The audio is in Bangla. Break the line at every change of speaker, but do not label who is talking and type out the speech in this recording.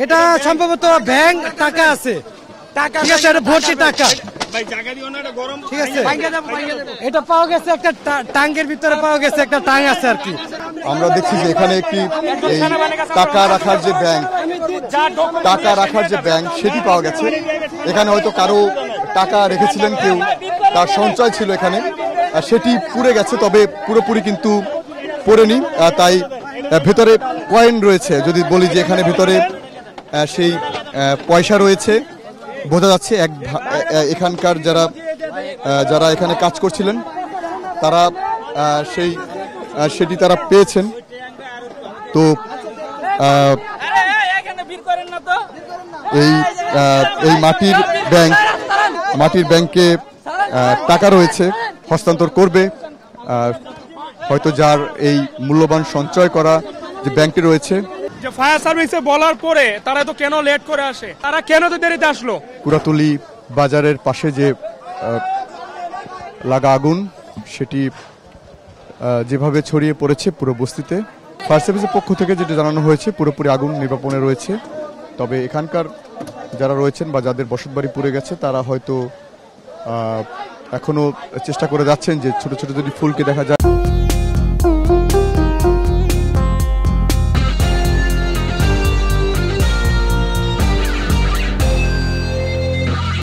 এটা সম্ভবত ব্যাংক টাকা আছে, ঠিক আছে, এটা ভর্তি টাকা। ঠিক আছে, এটা পাওয়া গেছে একটা টাঙ্গের ভিতরে, পাওয়া গেছে একটা টাং আছে আর কি।
আমরা দেখছি যে এখানে একটি এই টাকা রাখার যে ব্যাংক, সেটি পাওয়া গেছে। এখানে হয়তো কারো টাকা রেখেছিলেন কেউ, তার সঞ্চয় ছিল এখানে, সেটি পুড়ে গেছে, তবে পুরোপুরি কিন্তু পড়েনি। তাই ভেতরে কয়েন রয়েছে, যদি বলি যে এখানে ভেতরে সেই পয়সা রয়েছে, বোঝা যাচ্ছে এখানকার যারা এখানে কাজ করছিলেন তারা সেটি তারা পেয়েছেন। তো এই মাটির ব্যাংকে টাকা রয়েছে, হস্তান্তর করবে হয়তো যার এই মূল্যবান সঞ্চয় করা যে ব্যাংকটি রয়েছে।
যে ফায়ার সার্ভিসে বলার পরে তারা তো কেন লেট করে আসে, তারা কেন তো দেরিতে আসলো?
কুড়াতলি বাজারের পাশে যে লাগা আগুন, সেটি যেভাবে ছড়িয়ে পড়েছে পুরো বস্তিতে, ফায়ার সার্ভিসের পক্ষ থেকে যেটা জানানো হয়েছে পুরোপুরি আগুন নির্বাপনে রয়েছে। তবে এখানকার যারা রয়েছেন বা যাদের বসতবাড়ি পুড়ে গেছে তারা হয়তো এখনো চেষ্টা করে যাচ্ছেন যে ছোট ছোট যদি ফুলকে দেখা যায়।